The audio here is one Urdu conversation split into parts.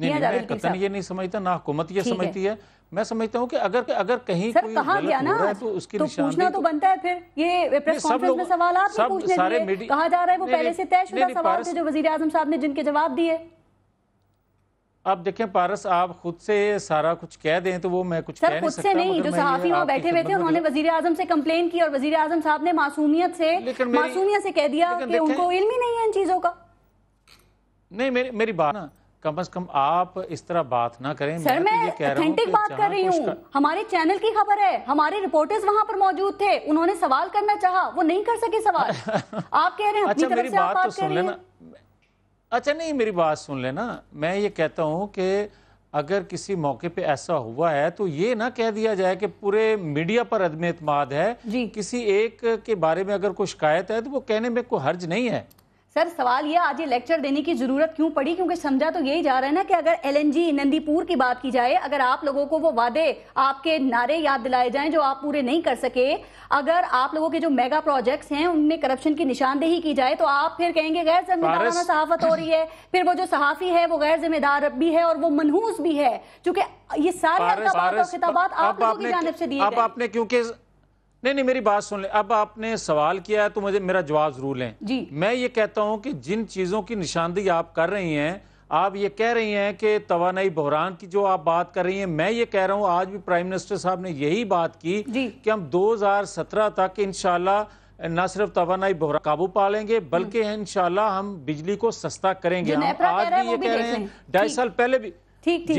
نہیں یہ نہیں سمجھتا، نہ حکومت یہ سمجھتی ہے. میں سمجھتا ہوں کہ اگر کہیں کوئی غلط ہو رہا ہے تو اس کی نشاندہی پوچھنا تو بنتا ہے. پھر یہ پریس کانفرنس میں سوالات نہیں پوچھنے دیے، کہا جا رہا ہے وہ پہلے سے طے شدہ سوال تھے جو وزیر اعظم صاحب نے جن کے جواب دیے. آپ دیکھیں پارس، آپ خود سے سارا کچھ کہہ دیں تو وہ میں کچھ کہہ نہیں سکتا. خود سے نہیں، جو صحافی وہاں بیٹھے ہوئے تھے انہوں نے وزیر اعظم سے کمپلین کی اور وزیر اعظم صاحب نے معصومیت سے کہہ دیا کہ ان کو علم ہی نہیں ہے ان چیزوں کا. نہیں میری بات نا، کم از کم آپ اس طرح بات نہ کریں. سر میں اتھینٹک بات کر رہی ہوں، ہمارے چینل کی خبر ہے، ہمارے رپورٹرز وہاں پر موجود تھے، انہوں نے سوال کرنا چاہا، وہ نہیں کر سکے سوال. آپ کہہ رہے ہیں اپنی طرف سے آپ بات کر رہی ہیں. اچھا نہیں، میری بات سن لینا. میں یہ کہتا ہوں کہ اگر کسی موقع پہ ایسا ہوا ہے تو یہ نہ کہہ دیا جائے کہ پورے میڈیا پر عدم اعتماد ہے. کسی ایک کے بارے میں اگر کوئی شکایت ہے تو وہ کہنے میں کوئی حرج نہیں ہے. سر سوال یہ آج یہ لیکچر دینے کی ضرورت کیوں پڑی؟ کیونکہ سمجھا تو یہی جا رہا ہے نا کہ اگر ایل این جی نندی پور کی بات کی جائے، اگر آپ لوگوں کو وہ وعدے، آپ کے نعرے یاد دلائے جائیں جو آپ پورے نہیں کر سکے، اگر آپ لوگوں کے جو میگا پروجیکٹس ہیں ان میں کرپشن کی نشاندہی کی جائے تو آپ پھر کہیں گے غیر ذمہ دارانہ صحافت ہو رہی ہے. پھر وہ جو صحافی ہے وہ غیر ذمہ دار بھی ہے اور وہ منحوس بھی ہے، چونکہ یہ سارے القابات اور خطابات آپ لوگوں کی جانب سے دیے گئے. اب آپ نے کیونکہ نہیں میری بات سن لیں، اب آپ نے سوال کیا ہے تو مجھے میرا جواب ضرور لیں. میں یہ کہتا ہوں کہ جن چیزوں کی نشاندہی آپ کر رہی ہیں، آپ یہ کہہ رہی ہیں کہ توانائی بحران کی جو آپ بات کر رہی ہیں، میں یہ کہہ رہا ہوں آج بھی پرائم منسٹر صاحب نے یہی بات کی کہ ہم 2017 تک انشاءاللہ نہ صرف توانائی بحران قابو پا لیں گے بلکہ انشاءاللہ ہم بجلی کو سستا کریں گے. ہم آج بھی یہ کہہ رہے ہیں، 2.5 سال پہلے بھی. ٹھیک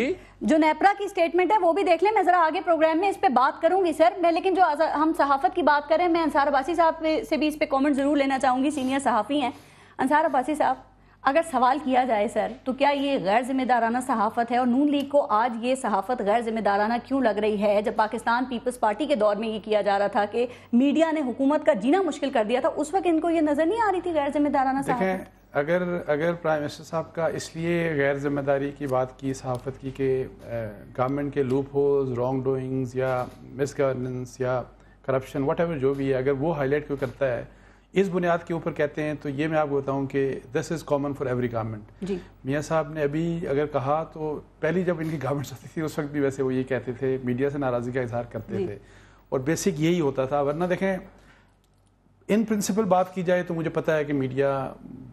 جو نیپرا کی سٹیٹمنٹ ہے وہ بھی دیکھ لیں. میں ذرا آگے پروگرام میں اس پہ بات کروں گی سر. میں لیکن جو ہم صحافت کی بات کریں، میں انصار عباسی صاحب سے بھی اس پہ کامنٹ ضرور لینا چاہوں گی، سینئر صحافی ہیں. انصار عباسی صاحب، اگر سوال کیا جائے سر تو کیا یہ غیر ذمہ دارانہ صحافت ہے؟ اور نون لیگ کو آج یہ صحافت غیر ذمہ دارانہ کیوں لگ رہی ہے جب پاکستان پیپلز پارٹی کے دور میں یہ کیا جا رہا تھا کہ میڈیا نے حکومت کا جینا مشکل کر دیا تھا، اس وقت ان کو یہ نظر نہیں آ رہی تھی غیر ذمہ دارانہ صحافت؟ اگر پرائم منسٹر صاحب کا اس لیے غیر ذمہ داری کی بات کی صحافت کی کہ گورنمنٹ کے لوپ ہولز، رانگ ڈوئنگز یا مس گورننس یا کرپشن واٹ ایور جو بھی ہے، اگر وہ ہائی لائٹ کیوں کرتا ہے اس بنیاد کے اوپر کہتے ہیں، تو یہ میں آپ کو بتاؤں کہ this is common for every government. میاں صاحب نے ابھی اگر کہا تو پہلی جب ان کی گورنمنٹ چلتی تھی اس وقت بھی ویسے وہ یہ کہتے تھے، میڈیا سے ناراضی کا اظہار کرتے تھے اور بیسک یہی ہوتا تھا. ورنہ دیکھیں ان پرنسپل بات کی جائے تو مجھے پتہ ہے کہ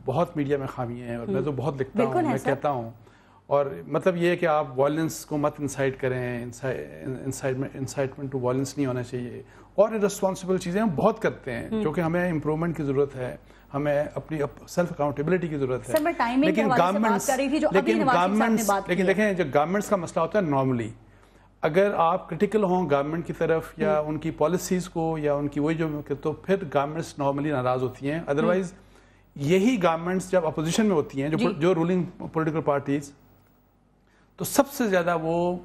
بہت میڈیا میں خامیاں ہیں اور میں تو بہت لکھتا ہوں، میں کہتا ہوں. اور مطلب یہ ہے کہ آپ وائلنس کو مت انسائٹ کریں، انسائٹمنٹ ٹو وائلنس نہیں ہونا چاہیے. اور رسپانسبل چیزیں ہم بہت کرتے ہیں جو کہ ہمیں امپرومنٹ کی ضرورت ہے، ہمیں اپنی سیلف اکاؤنٹیبلٹی کی ضرورت ہے. لیکن دیکھیں جو گورنمنٹس کا مسئلہ ہوتا ہے نارملی اگر آپ کرٹیکل ہوں گورنمنٹ کی طرف یا ان کی پالیسیز کو یا ان کی وہی جو، تو پھر گورنمنٹس نارملی ناراض ہوتی ہیں. ادروائز یہی گورنمنٹس جب اپوزیشن میں ہوتی ہیں جو رولنگ پولیٹیکل پارٹیز، تو سب سے زیادہ وہ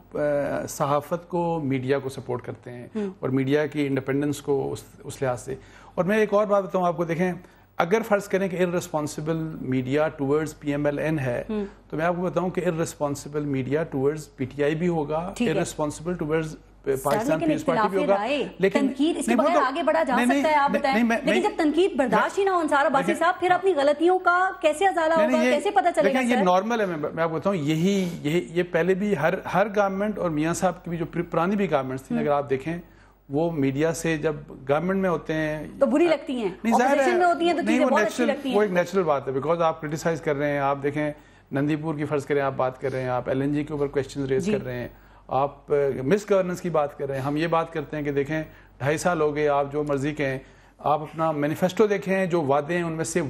صحافت کو، میڈیا کو سپورٹ کرتے ہیں اور میڈیا کی انڈیپینڈنس کو اس لحاظ سے. اور میں ایک اور بات بتاؤں آپ کو، دیکھیں اگر فرض کریں کہ irresponsible media towards P M L N ہے تو میں آپ کو بتاؤں کہ irresponsible media towards P T I بھی ہوگا، irresponsible towards Pakistan Peoples Party بھی ہوگا. لیکن تنقید اس کے بغیر آگے بڑھا جا سکتا ہے، آپ بتائیں. لیکن جب تنقید برداشت ہی نہ ہو انصار عباسی صاحب، پھر اپنی غلطیوں کا کیسے ازالہ ہوگا، کیسے پتہ چلے گا؟ یہ نارمل ہے. میں آپ کو بتاؤں یہ پہلے بھی ہر گورنمنٹ اور میاں صاحب کی بھی جو پرانی بھی گورنمنٹس تھیں اگر آپ دیکھیں وہ میڈیا سے جب گورنمنٹ میں ہوتے ہیں تو بری لگتی ہیں، اپوزیشن میں ہوتی ہیں تو چیزیں بہت اچھی لگتی ہیں. وہ ایک نیچرل بات ہے بیکاز آپ کرٹیسائز کر رہے ہیں. آپ دیکھیں نندی پور کی فرض کریں آپ بات کر رہے ہیں، آپ ایل این جی کے اوپر کویسچن ریز کر رہے ہیں، آپ مس گورننس کی بات کر رہے ہیں. ہم یہ بات کرتے ہیں کہ دیکھیں 2.5 سال ہو گئے، آپ جو مرضی کہیں، آپ اپنا مینیفیسٹو دیکھیں، جو وعدے ہیں ان میں سے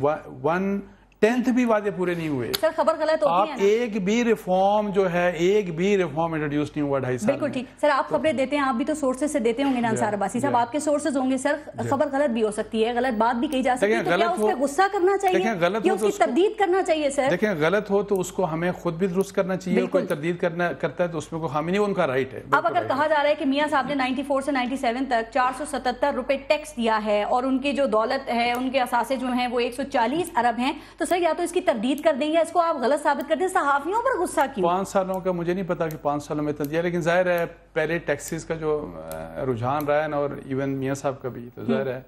1/10 بھی وعدے پورے نہیں ہوئے. سر خبر غلط ہوتی ہے، آپ ایک بھی ریفارم جو ہے انٹروڈیوس نہیں ہوا 2.5 سال. بالکل ٹھیک. سر آپ خبریں دیتے ہیں، آپ بھی تو سورسز سے دیتے ہوں گے نا انصار عباسی صاحب، آپ کے سورسز ہوں گے. سر خبر غلط بھی ہو سکتی ہے، غلط بات بھی کہی جا سکتی ہے، تو کیا اس پہ غصہ کرنا چاہیے یا اس کی تردید کرنا چاہیے؟ سر دیکھیں غلط ہو تو اس کو ہمیں خود بھی درست کرنا چاہیے، کوئی تردید کرتا ہے تو اس میں کوئی خامی نہیں، ان کا رائٹ ہے. اب اگر کہا جا رہا ہے کہ میاں صاحب نے 94 سے 97 تک 477 روپے ٹیکس دیا ہے اور ان کی جو دولت ہے، ان کے اثاثے جو ہیں وہ 140 ارب ہیں، تو سر یا تو اس کی تردید کر دیں یا اس کو آپ غلط ثابت کر دیں. صحافیوں پر غصہ کیوں؟ 5 سالوں کا مجھے نہیں پتا کہ 5 سالوں میں تنظیم، لیکن ظاہر ہے پہلے ٹیکسز کا جو رجحان رہا ہے نا، اور ایون میاں صاحب کا بھی، تو ظاہر ہے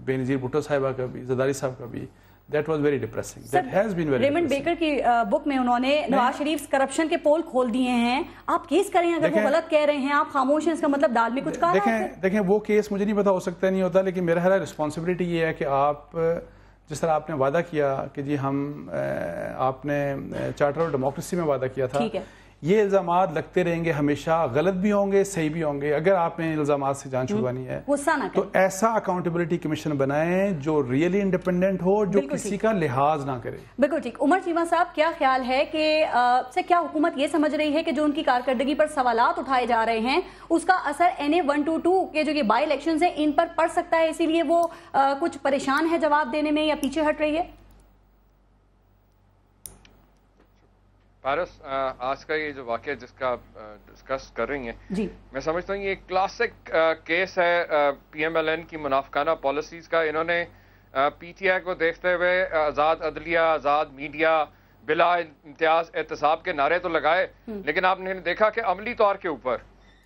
بے نظیر بھٹو صاحبہ کا بھی، زرداری صاحب کا بھی، That was very depressing. That has been very Raymond baker کی بک میں انہوں نے نواز شریف کرپشن کے پول کھول دیے ہیں. آپ کیس کریں اگر وہ غلط کہہ رہے ہیں, آپ خاموش ہیں, اس کا مطلب دال میں کچھ کہا. دیکھیں وہ کیس مجھے نہیں پتا, ہو سکتا نہیں ہوتا, لیکن میرا خیال رسپانسبلٹی یہ ہے کہ آپ جس طرح آپ نے وعدہ کیا کہ جی ہم آپ نے چارٹر آف ڈیموکریسی میں وعدہ کیا تھا, یہ الزامات لگتے رہیں گے ہمیشہ, غلط بھی ہوں گے صحیح بھی ہوں گے. اگر آپ نے الزامات سے جان چھڑوانی ہے تو ایسا اکاؤنٹیبلٹی کمیشن بنائیں جو ریئلی انڈیپینڈنٹ ہو, جو کسی کا لحاظ نہ کرے. بالکل ٹھیک. عمر چیمہ صاحب, کیا خیال ہے کہ کیا حکومت یہ سمجھ رہی ہے کہ جو ان کی کارکردگی پر سوالات اٹھائے جا رہے ہیں اس کا اثر NA 122 کے جو یہ بائی الیکشنز ہیں ان پر پڑ سکتا ہے, اسی لیے وہ کچھ پریشان ہے جواب دینے میں یا پیچھے ہٹ رہی ہے؟ پارس, آج کا یہ جو واقعہ جس کا ڈسکس کر رہی ہیں, میں سمجھتا ہوں یہ ایک کلاسک کیس ہے PMLN کی منافقانہ پالیسیز کا. انہوں نے PTI کو دیکھتے ہوئے آزاد عدلیہ, آزاد میڈیا, بلا امتیاز احتساب کے نعرے تو لگائے, لیکن آپ نے دیکھا کہ عملی طور کے اوپر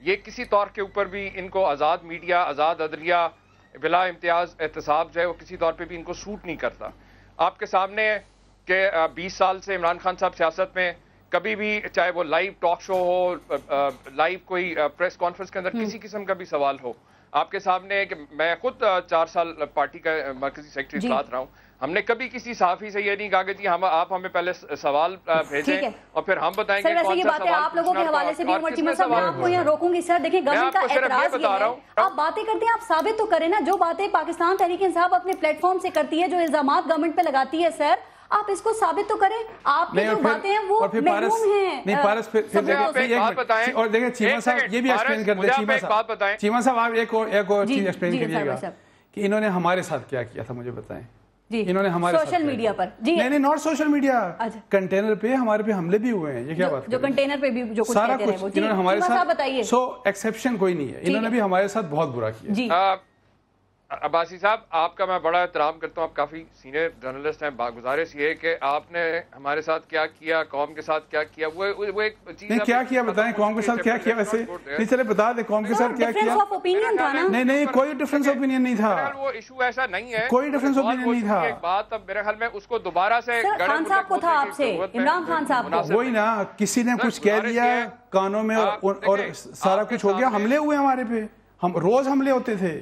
یہ کسی طور کے اوپر بھی ان کو آزاد میڈیا, آزاد عدلیہ, بلا امتیاز احتساب جو ہے وہ کسی طور پہ بھی ان کو سوٹ نہیں کرتا. آپ کے سامنے کہ 20 سال سے عمران خان صاحب سیاست میں کبھی بھی, چاہے وہ لائیو ٹاک شو ہو, لائیو کوئی پریس کانفرنس کے اندر کسی قسم کا بھی سوال ہو, آپ کے سامنے کہ میں خود 4 سال پارٹی کا مرکزی سیکرٹری ساتھ رہا ہوں, ہم نے کبھی کسی صحافی سے یہ نہیں کہا کہ جی آپ ہمیں پہلے سوال بھیجیں اور پھر ہم بتائیں گے کون سا سوال. آپ لوگوں کے حوالے سے بھی عمر چیمہ صاحب میں آپ کو یہاں روکوں گی. سر دیکھیں, گورنمنٹ کا اعتراض یہ ہے, آپ باتیں کرتے ہیں, آپ ثابت تو کریں نا. جو باتیں پاکستان تحریک انصاف اپنے پلیٹ فارم سے کرتی ہے, جو الزامات گورنمنٹ پہ لگاتی ہے, سر آپ اس کو ثابت تو کریں. آپ کی جو باتیں ہیں وہ محروم ہیں. نہیں پارس, اور دیکھیں چیمہ صاحب یہ بھی ایکسپلین کر دیں. چیمہ صاحب آپ ایک اور چیز ایکسپلین کریے گا کہ انہوں نے ہمارے ساتھ کیا کیا تھا, مجھے بتائیں. انہوں نے ہمارے سوشل میڈیا پر, نہیں ناٹ سوشل میڈیا, کنٹینر پہ ہمارے پہ حملے بھی ہوئے ہیں. یہ کیا بات, جو کنٹینر پہ بھی جو کچھ سارا کچھ انہوں نے ہمارے ساتھ, سو ایکسیپشن کوئی نہیں ہے, انہوں نے بھی ہمارے ساتھ بہت برا کیا. عباسی صاحب, آپ کا میں بڑا احترام کرتا ہوں, آپ کافی سینئر جرنلسٹ ہیں. گزارش یہ کہ آپ نے ہمارے ساتھ کیا کیا, قوم کے ساتھ کیا کیا, وہ ایک چیز نہیں کیا کیا بتائیں, قوم کے ساتھ کیا کیا ویسے نہیں, چلے بتا دیں قوم کے ساتھ کیا کیا. نہیں کوئی ڈفرینس اوپینین نہیں تھا, وہ ایشو ایسا نہیں ہے, کوئی ڈفرینس اوپینین نہیں تھا. ایک بات اب میرے خیال میں اس کو دوبارہ سے خان صاحب کو تھا, آپ سے عمران خان صاحب کو, وہی نا, کسی نے کچھ کہہ دیا کانوں میں اور سارا کچھ ہو گیا. حملے ہوئے ہمارے پہ, ہم روز حملے ہوتے تھے.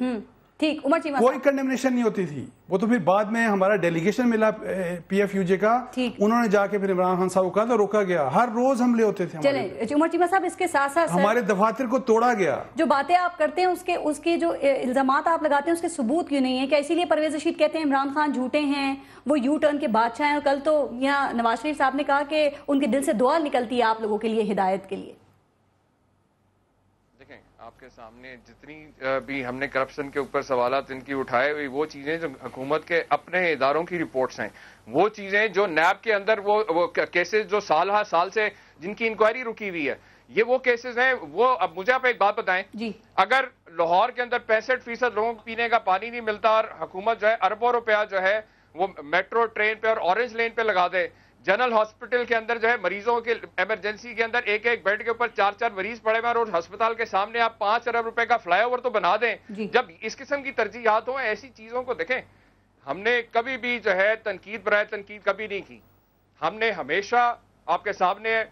ٹھیک, عمر چیمہ کوئی کنڈیمنیشن نہیں ہوتی تھی. وہ تو پھر بعد میں ہمارا ڈیلیگیشن ملا PFUJ کا, انہوں نے جا کے پھر عمران خان صاحب کو کہا تو روکا گیا. ہر روز حملے ہوتے تھے. چلیں عمر چیمہ صاحب, اس کے ساتھ ساتھ ہمارے دفاتر کو توڑا گیا. جو باتیں آپ کرتے ہیں اس کے جو الزامات آپ لگاتے ہیں اس کے ثبوت کیوں نہیں ہے؟ کیا اسی لیے پرویز رشید کہتے ہیں عمران خان جھوٹے ہیں, وہ یو ٹرن کے بادشاہ ہیں؟ اور کل تو یہاں نواز شریف صاحب نے کہا کہ ان کے دل سے دعا نکلتی ہے آپ لوگوں کے لیے, ہدایت کے لیے. آپ کے سامنے جتنی بھی ہم نے کرپشن کے اوپر سوالات ان کی اٹھائے ہوئی, وہ چیزیں جو حکومت کے اپنے اداروں کی رپورٹس ہیں, وہ چیزیں جو نیب کے اندر وہ کیسز جو سال ہر سال سے جن کی انکوائری رکی ہوئی ہے, یہ وہ کیسز ہیں. وہ اب مجھے آپ ایک بات بتائیں, اگر لاہور کے اندر 65% لوگوں کو پینے کا پانی نہیں ملتا اور حکومت جو ہے اربوں روپیہ جو ہے وہ میٹرو ٹرین پہ اور اورنج لین پہ لگا دے, جنرل ہاسپٹل کے اندر جو ہے مریضوں کے ایمرجنسی کے اندر ایک بیڈ کے اوپر 4 مریض پڑے ہوئے, اور ہسپتال کے سامنے آپ 5 ارب روپے کا فلائی اوور تو بنا دیں. جب اس قسم کی ترجیحات ہوں, ایسی چیزوں کو دیکھیں, ہم نے کبھی بھی جو ہے تنقید برائے تنقید کبھی نہیں کی. ہم نے ہمیشہ آپ کے سامنے,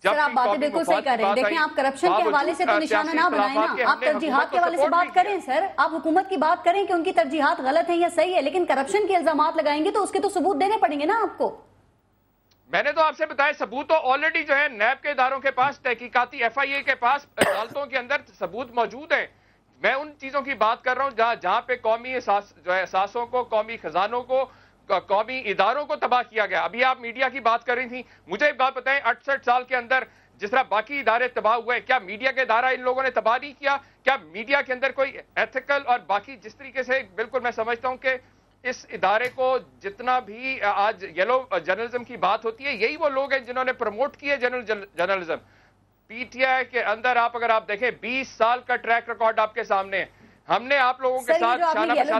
سر آپ باتیں بالکل صحیح کر رہے ہیں. دیکھیں, آپ کرپشن کے حوالے سے تو نشانہ نہ بنائیں نا, آپ ترجیحات کے حوالے سے بات کریں. سر آپ حکومت کی بات کریں کہ ان کی ترجیحات غلط ہیں یا صحیح ہے, لیکن کرپشن کے الزامات لگائیں گے تو اس کے تو ثبوت دینے پڑیں گے نا آپ کو. میں نے تو آپ سے بتایا ثبوت تو آلریڈی جو ہے نیب کے اداروں کے پاس, تحقیقاتی FIA کے پاس عدالتوں کے اندر ثبوت موجود ہیں. میں ان چیزوں کی بات کر رہا ہوں جہاں پہ قومی احساسوں کو, قومی خزانوں کو, قومی اداروں کو تباہ کیا گیا. ابھی آپ میڈیا کی بات کر رہی تھیں, مجھے ایک بات بتائیں, 68 سال کے اندر جس طرح باقی ادارے تباہ ہوئے, کیا میڈیا کے ادارہ ان لوگوں نے تباہ نہیں کیا؟ کیا میڈیا کے اندر کوئی ایتھیکل اور باقی جس طریقے سے, بالکل میں سمجھتا ہوں کہ اس ادارے کو جتنا بھی آج یلو جرنلزم کی بات ہوتی ہے, یہی وہ لوگ ہیں جنہوں نے پروموٹ کیے جرنلزم. PTI کے اندر اگر آپ دیکھیں 20 سال کا ٹریک ریکارڈ آپ کے سامنے ہے. ہم نے آپ لوگوں کے ساتھ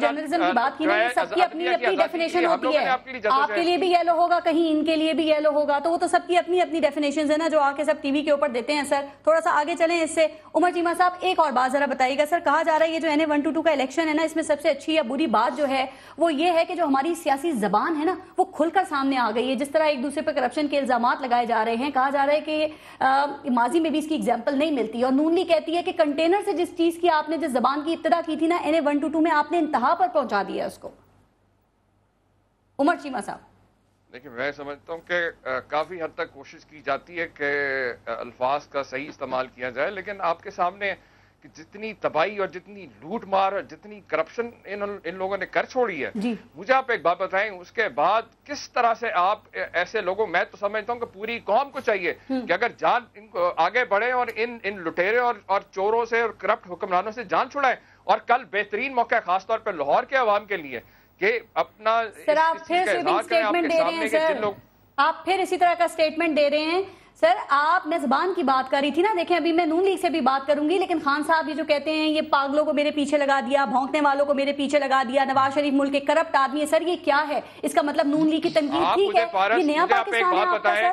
جرنلزم کی بات کی نا، سب کی اپنی اپنی ڈیفینیشن ہوتی ہے. آپ کے لیے بھی یلو ہوگا، کہیں ان کے لیے بھی یلو ہوگا، تو وہ تو سب کی اپنی اپنی ڈیفینیشنز ہیں نا، جو آ کے سب ٹی وی کے اوپر دیتے ہیں. سر تھوڑا سا آگے چلیں اس سے. عمر چیمہ صاحب ایک اور بات ذرا بتائیے گا. سر کہا جا رہا ہے یہ جو NA 122 کا الیکشن ہے نا، اس میں سب سے اچھی یا بری بات جو ہے وہ یہ ہے کہ جو ہماری سیاسی زبان ہے نا وہ کھل کر سامنے آ گئی ہے. جس طرح ایک دوسرے پہ کرپشن کے الزامات لگائے جا رہے ہیں، کہا جا رہا ہے کہ ماضی میں بھی اس کی ایگزامپل نہیں ملتی، اور نون لیگ کہتی ہے کہ کنٹینر سے جس چیز کی آپ نے جس زبان کی ابتدا کی تھی نا NA 122 میں، آپ نے انتہا پر پہنچا دیا اس کو. عمر چیمہ صاحب دیکھیں، میں سمجھتا ہوں کہ کافی حد تک کوشش کی جاتی ہے کہ الفاظ کا صحیح استعمال کیا جائے، لیکن آپ کے سامنے کہ جتنی تباہی اور جتنی لوٹ مار اور جتنی کرپشن ان لوگوں نے کر چھوڑی ہے، مجھے آپ ایک بات بتائیں، اس کے بعد کس طرح سے آپ ایسے لوگوں، میں تو سمجھتا ہوں کہ پوری قوم کو چاہیے کہ اگر جان ان کو آگے بڑھیں اور ان لٹیرے اور چوروں سے اور کرپٹ حکمرانوں سے جان چھڑائیں. اور کل بہترین موقع خاص طور پہ لاہور کے عوام کے لیے کہ اپنا سر آپ پھر اسٹیٹمنٹ دے رہے ہیں. سر آپ پھر اسی طرح کا اسٹیٹمنٹ دے رہے ہیں. سر آپ میں زبان کی بات کر رہی تھی نا، دیکھیں ابھی میں نون لیگ سے بھی بات کروں گی، لیکن خان صاحب یہ جو کہتے ہیں یہ پاگلوں کو میرے پیچھے لگا دیا، بھونکنے والوں کو میرے پیچھے لگا دیا، نواز شریف ملک کے کرپٹ آدمی ہے. سر یہ کیا ہے؟ اس کا مطلب نون لیگ کی تنقید ٹھیک ہے، یہ نیا پاکستان ہے آپ کا. سر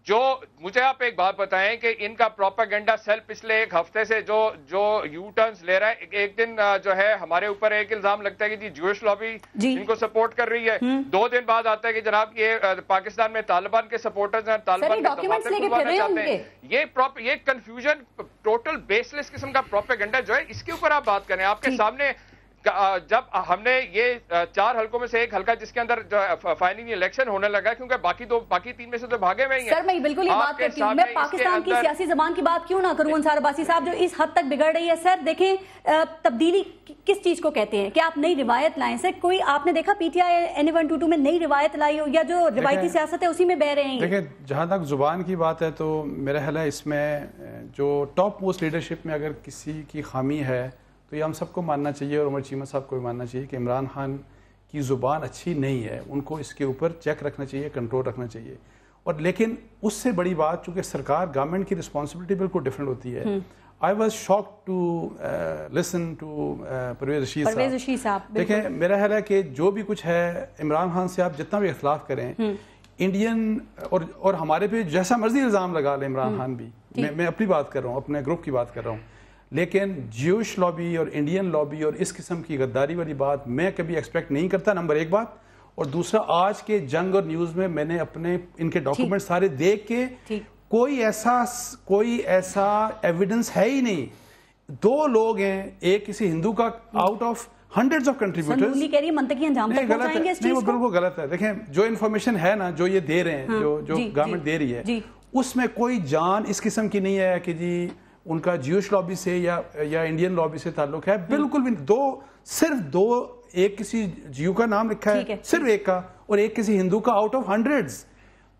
جو مجھے آپ ایک بات بتائیں کہ ان کا پروپیگنڈا سیل پچھلے ایک ہفتے سے جو یو ٹرنز لے رہا ہے، ایک دن جو ہے ہمارے اوپر ایک الزام لگتا ہے کہ جی جوئش لابی ان کو سپورٹ کر رہی ہے، 2 دن بعد آتا ہے کہ جناب یہ پاکستان میں طالبان کے سپورٹرز ہیں، طالبان کے دفاتر کھلوانا چاہتے ہیں. یہ کنفیوژن ٹوٹل بیس لیس قسم کا پروپیگنڈا جو ہے، اس کے اوپر آپ بات کریں. آپ کے سامنے جب ہم نے یہ 4 حلقوں میں سے ایک حلقہ جس کے اندر جو فائنلی الیکشن ہونے لگا، کیونکہ باقی 3 میں سے تو بھاگے ہوئے ہی ہیں. سر میں بالکل یہ بات کرتی ہوں، میں پاکستان کی سیاسی زبان کی بات کیوں نہ کروں انصار عباسی صاحب، جو اس حد تک بگڑ رہی ہے. سر دیکھیں تبدیلی کس چیز کو کہتے ہیں کہ آپ نئی روایت لائیں. سر کوئی آپ نے دیکھا پی ٹی آئی NA 122 میں نئی روایت لائی ہو، یا جو روایتی سیاست ہے اسی میں بہ رہے ہیں؟ دیکھیں جہاں تک زبان کی بات ہے تو میرا خیال ہے اس میں جو ٹاپ موسٹ لیڈرشپ میں اگر کسی کی خامی ہے تو یہ ہم سب کو ماننا چاہیے، اور عمر چیمہ صاحب کو بھی ماننا چاہیے کہ عمران خان کی زبان اچھی نہیں ہے. ان کو اس کے اوپر چیک رکھنا چاہیے، کنٹرول رکھنا چاہیے. اور لیکن اس سے بڑی بات، چونکہ سرکار گورنمنٹ کی رسپانسبلٹی بالکل ڈفرینٹ ہوتی ہے. I was shock to listen to Pervez Rashid صاحب. دیکھیں میرا خیال ہے کہ جو بھی کچھ ہے عمران خان سے آپ جتنا بھی اختلاف کریں، انڈین اور ہمارے پہ جیسا مرضی الزام لگا لیں عمران خان بھی، میں اپنی بات کر رہا ہوں، اپنے گروپ کی بات کر رہا ہوں، لیکن جیوش لابی اور انڈین لابی اور اس قسم کی غداری والی بات میں کبھی ایکسپیکٹ نہیں کرتا. نمبر 1 بات. اور دوسرا، آج کے جنگ اور نیوز میں نے اپنے ان کے ڈاکومنٹ سارے دیکھ کے کوئی ایسا ایویڈنس ہے ہی نہیں. 2 لوگ ہیں، ایک کسی ہندو کا out of hundreds of contributors. نہیں وہ بالکل غلط ہے. دیکھیں جو انفارمیشن ہے نا، جو یہ دے رہے ہیں، جو گورنمنٹ دے رہی ہے، اس میں کوئی جان اس قسم کی نہیں ہے کہ جی ان کا جیوش لابی سے یا انڈین لابی سے تعلق ہے. بالکل بھی. صرف 2 ایک کسی جیو کا نام لکھا ہے، صرف ایک کا، اور ایک کسی ہندو کا آؤٹ آف ہنڈریڈز.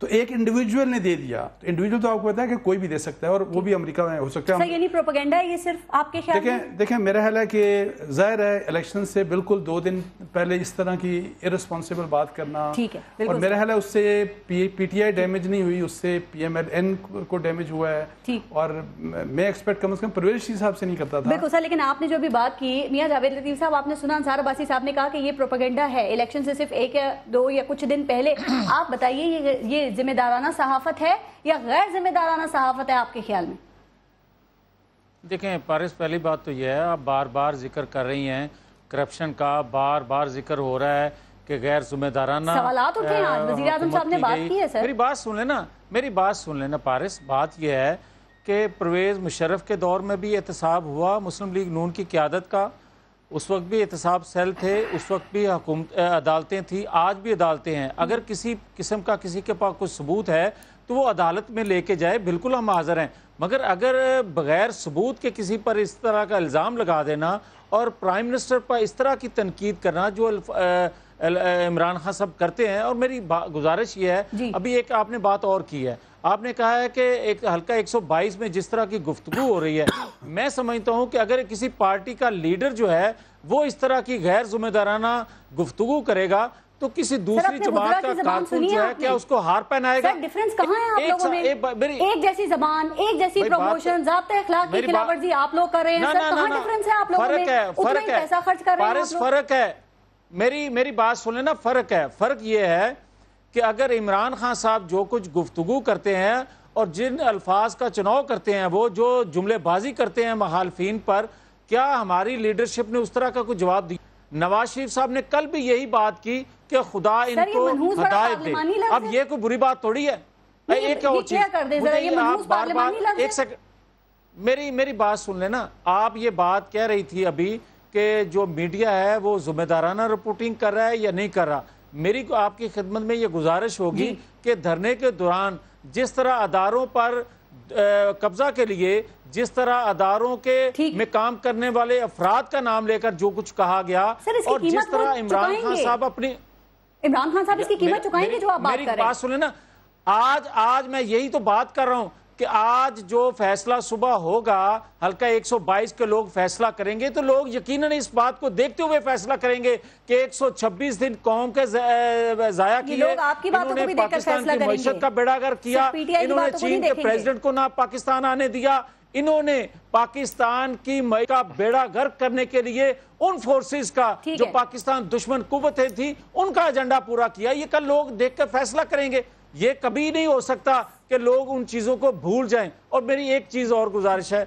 تو ایک انڈیویجول نے دے دیا. تو انڈیویجول تو آپ کو پتا ہے کہ کوئی بھی دے سکتا ہے، اور وہ بھی امریکہ میں ہو سکتا ہے. یعنی پروپیگنڈا ہے یہ صرف آپ کے خیال میں؟ دیکھیں میرا خیال ہے کہ ظاہر ہے الیکشن سے بالکل 2 دن پہلے اس طرح کی ارسپانسبل بات کرنا، اور میرا خیال ہے اس سے پی ٹی آئی ڈیمیج نہیں ہوئی، اس سے PMLN کو ڈیمیج ہوا ہے. اور میں ایکسپیکٹ کم از کم پرویز رشید صاحب سے نہیں کرتا تھا. بالکل سر. لیکن آپ نے جو بھی بات کی میاں جاوید لطیف صاحب، آپ نے سنا انصار عباسی صاحب نے کہا کہ یہ پروپیگنڈا ہے الیکشن سے صرف 1 یا 2 یا کچھ دن پہلے. آپ بتائیے یہ ذمہ دارانہ صحافت ہے یا غیر ذمہ دارانہ صحافت ہے آپ کے خیال میں؟ دیکھیں پارس، پہلی بات تو یہ ہے، آپ بار بار ذکر کر رہی ہیں کرپشن کا، بار بار ذکر ہو رہا ہے کہ غیر ذمہ دارانہ سوالات اٹھے ہیں. آج وزیر اعظم صاحب نے بات کی ہے. سر میری بات سن لینا پارس. بات یہ ہے کہ پرویز مشرف کے دور میں بھی احتساب ہوا مسلم لیگ نون کی قیادت کا، اس وقت بھی احتساب سیل تھے، اس وقت بھی عدالتیں تھیں، آج بھی عدالتیں ہیں. اگر کسی قسم کا کسی کے پاس کوئی ثبوت ہے تو وہ عدالت میں لے کے جائے، بالکل ہم حاضر ہیں. مگر اگر بغیر ثبوت کے کسی پر اس طرح کا الزام لگا دینا اور پرائم منسٹر پر اس طرح کی تنقید کرنا جو عمران خان صاحب کرتے ہیں، اور میری گزارش یہ ہے، ابھی ایک آپ نے بات اور کی ہے، آپ نے کہا ہے کہ ایک حلقہ 122 میں جس طرح کی گفتگو ہو رہی ہے، میں سمجھتا ہوں کہ اگر کسی پارٹی کا لیڈر جو ہے وہ اس طرح کی غیر ذمہ دارانہ گفتگو کرے گا تو کسی دوسری جماعت کا کارکن جو ہے کیا اس کو ہار پہنائے گا؟ ڈیفرنس کہاں ہے آپ لوگوں میں؟ ایک جیسی زبان، ایک جیسی پروموشن، ضابطہ اخلاق کی خلاف ورزی آپ لوگ کر رہے ہیں سر، کہاں ڈیفرنس ہے آپ لوگوں میں؟ اتنا ہی پیسہ خرچ کر رہے ہیں آپ لوگ. فرق ہے، میری بات سن لینا، فرق ہے. فرق یہ ہے کہ اگر عمران خان صاحب جو کچھ گفتگو کرتے ہیں اور جن الفاظ کا چناؤ کرتے ہیں، وہ جو جملے بازی کرتے ہیں مخالفین پر، کیا ہماری لیڈرشپ نے اس طرح کا کوئی جواب دیا؟ نواز شریف صاحب نے کل بھی یہی بات کی کہ خدا ان کو ہدایت دے. اب یہ کوئی بری بات تھوڑی ہے. ایک اور چیز، آپ بار بار ایک سیکنڈ میری بات سن لینا. آپ یہ بات کہہ رہی تھی ابھی کہ جو میڈیا ہے وہ ذمہ دارانہ رپورٹنگ کر رہا ہے یا نہیں کر رہا. میری کو آپ کی خدمت میں یہ گزارش ہوگی کہ دھرنے کے دوران جس طرح اداروں پر قبضہ کے لیے، جس طرح اداروں کے میں کام کرنے والے افراد کا نام لے کر جو کچھ کہا گیا، اور جس طرح عمران خان صاحب اس کی قیمت چکائیں گے جو آپ بات کر رہے ہیں. میری بات سنیں نا، آج میں یہی تو بات کر رہا ہوں کہ آج جو فیصلہ صبح ہوگا، حلقہ 122 کے لوگ فیصلہ کریں گے، تو لوگ یقیناً اس بات کو دیکھتے ہوئے فیصلہ کریں گے کہ 126 دن قوم کے ضائع کیے، انہوں نے پاکستان کی معیشت کا بیڑا غرق کیا، انہوں نے چین کے پریزیڈنٹ کو نہ پاکستان آنے دیا، انہوں نے پاکستان کی معیشت کا بیڑا غرق کرنے کے لیے ان فورسز کا جو پاکستان دشمن قوتیں تھی ان کا ایجنڈا پورا کیا. یہ کل لوگ دیکھ کر فیصلہ کریں گے. یہ کبھی نہیں ہو سکتا کہ لوگ ان چیزوں کو بھول جائیں. اور میری ایک چیز اور گزارش ہے،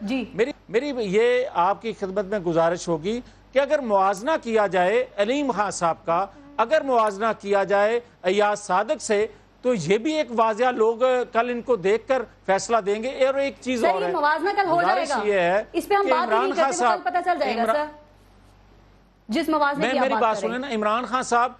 میری یہ آپ کی خدمت میں گزارش ہوگی کہ اگر موازنہ کیا جائے علیم خان صاحب کا، اگر موازنہ کیا جائے ایاز صادق سے، تو یہ بھی ایک واضح، لوگ کل ان کو دیکھ کر فیصلہ دیں گے. اور ایک چیز اور ہے، موازنہ کل ہو جائے گا، یہ ہے اس پہ ہم بات نہیں کرتے، کل پتہ چل جائے گا سر جس موازنے کی آپ میری بات سنیں نا. عمران خان صاحب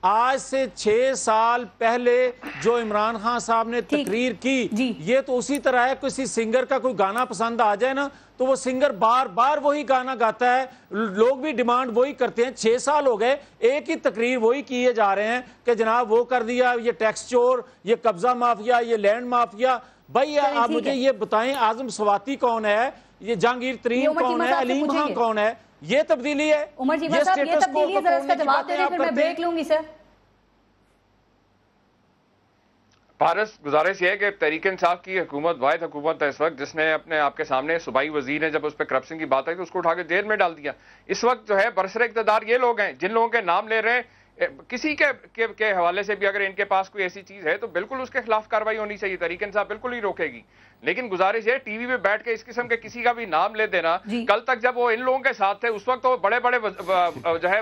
آج سے 6 سال پہلے جو عمران خان صاحب نے تقریر کی، یہ تو اسی طرح ہے کسی سنگر کا کوئی گانا پسند آ جائے نا تو وہ سنگر بار بار وہی گانا گاتا ہے، لوگ بھی ڈیمانڈ وہی کرتے ہیں. 6 سال ہو گئے ایک ہی تقریر وہی کیے جا رہے ہیں کہ جناب وہ کر دیا، یہ ٹیکس چور، یہ قبضہ مافیا، یہ لینڈ مافیا. بھائی آپ مجھے یہ بتائیں، اعظم سواتی کون ہے، یہ جہانگیر ترین کون ہے، علیم خان کون ہے؟ یہ تبدیلی ہے. عمر جی صاحب یہ تبدیلی ہے، ذرا اس کا جواب دے دیں پھر میں بریک لوں گی سر. پارس، گزارش یہ ہے کہ تحریک انصاف کی حکومت واحد حکومت ہے اس وقت جس نے اپنے آپ کے سامنے صوبائی وزیر نے جب اس پہ کرپشن کی بات آئی تو اس کو اٹھا کے جیل میں ڈال دیا. اس وقت جو ہے برسر اقتدار یہ لوگ ہیں جن لوگوں کے نام لے رہے ہیں. کسی کے حوالے سے بھی اگر ان کے پاس کوئی ایسی چیز ہے تو بالکل اس کے خلاف کارروائی ہونی چاہیے، تحریک انصاف بالکل ہی روکے گی. لیکن گزارش یہ ٹی وی پہ بیٹھ کے اس قسم کے کسی کا بھی نام لے دینا، کل تک جب وہ ان لوگوں کے ساتھ تھے اس وقت تو بڑے بڑے جو ہے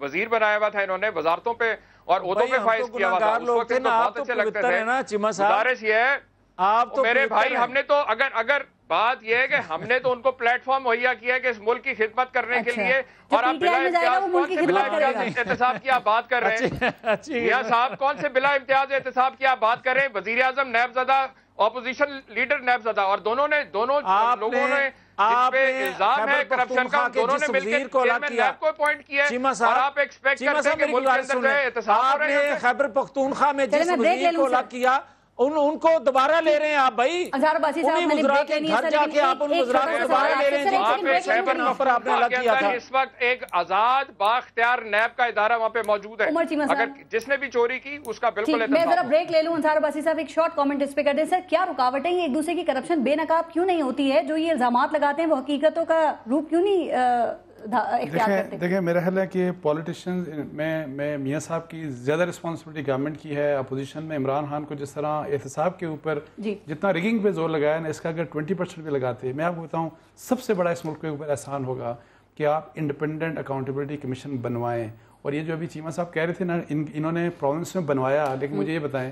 وزیر بنایا ہوا تھا انہوں نے، وزارتوں پہ اور عہدوں پہ فائز کیا ہوا تھا، اس وقت ان کو بہت اچھے لگتے تھے. گزارش یہ ہے میرے بھائی، ہم نے تو اگر بات یہ ہے کہ ہم نے تو ان کو پلیٹ فارم مہیا کیا ہے کہ اس ملک کی خدمت کرنے کے لیے، اور آپ بلا امتیاز کون سے بلا امتیاز احتساب کی آپ بات کر رہے ہیں؟ میاں صاحب کون سے بلا امتیاز احتساب کی آپ بات کر رہے ہیں؟ وزیر اعظم نیب زدہ، اپوزیشن لیڈر نیب زدہ، اور دونوں لوگوں نے جس پہ الزام ہے کرپشن کا، دونوں نے مل کے چیئرمین نیب کو اپوائنٹ کیا ہے، اور آپ ایکسپیکٹ کرتے ہیں کہ ملک کے اندر جو ہے احتساب ہو رہے ہیں. آپ نے خیبر پختونخوا میں جس وزیر کو الگ کیا ان کو دوبارہ لے رہے ہیں آپ. بھائی اظہر عباسی صاحب میں نے بریک لینی ہے گھر جا کے آپ ان وزراء کو دوبارہ لے رہے ہیں اس وقت ایک آزاد بااختیار نیب کا ادارہ وہاں پہ موجود ہے، اگر جس نے بھی چوری کی اس کا بالکل. میں ذرا بریک لے لوں. اظہر عباسی صاحب ایک شارٹ کامنٹ اس پہ کر دیں. سر کیا رکاوٹیں یہ ایک دوسرے کی کرپشن بے نقاب کیوں نہیں ہوتی ہے؟ جو یہ الزامات لگاتے ہیں وہ حقیقتوں کا روپ کیوں نہیں اختیار کرتے؟ دیکھیں میرا خیال ہے کہ پولیٹیشنز میں میاں صاحب کی زیادہ رسپانسبلٹی گورنمنٹ کی ہے. اپوزیشن میں عمران خان کو جس طرح احتساب کے اوپر جتنا ریگنگ پہ زور لگایا نا، اس کا اگر 20% بھی لگاتے، میں آپ کو بتاؤں سب سے بڑا اس ملک کے اوپر احسان ہوگا کہ آپ انڈیپینڈنٹ اکاؤنٹیبلٹی کمیشن بنوائیں. اور یہ جو ابھی چیمہ صاحب کہہ رہے تھے نا، انہوں نے پروونس میں بنوایا، لیکن مجھے یہ بتائیں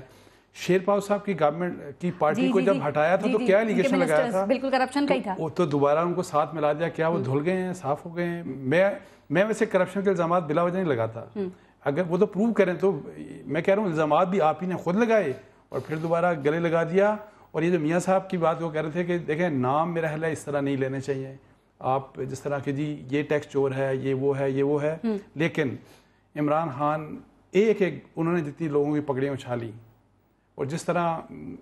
شیر پاؤ صاححب کی گورنمنٹ کی پارٹی کو جب ہٹایا تھا تو کیا ایلیگیشن لگایا تھا؟ بالکل کرپشن کا ہی تھا. تو دوبارہ ان کو ساتھ ملا دیا. کیا وہ دھل گئے ہیں، صاف ہو گئے ہیں؟ میں ویسے کرپشن کے الزامات بلا وجہ نہیں لگاتا. اگر وہ تو پروو کریں تو میں کہہ رہا ہوں الزامات بھی آپ ہی نے خود لگائے اور پھر دوبارہ گلے لگا دیا. اور یہ جو میاں صاحب کی بات وہ کہہ رہے تھے کہ دیکھیں نام میرا حل ہے اس طرح نہیں لینے چاہیے آپ، جس طرح کہ جی یہ ٹیکس چور ہے، یہ وہ ہے، یہ وہ ہے. لیکن عمران خان ایک انہوں نے جتنی لوگوں کی پگڑیاں اچھالی اور جس طرح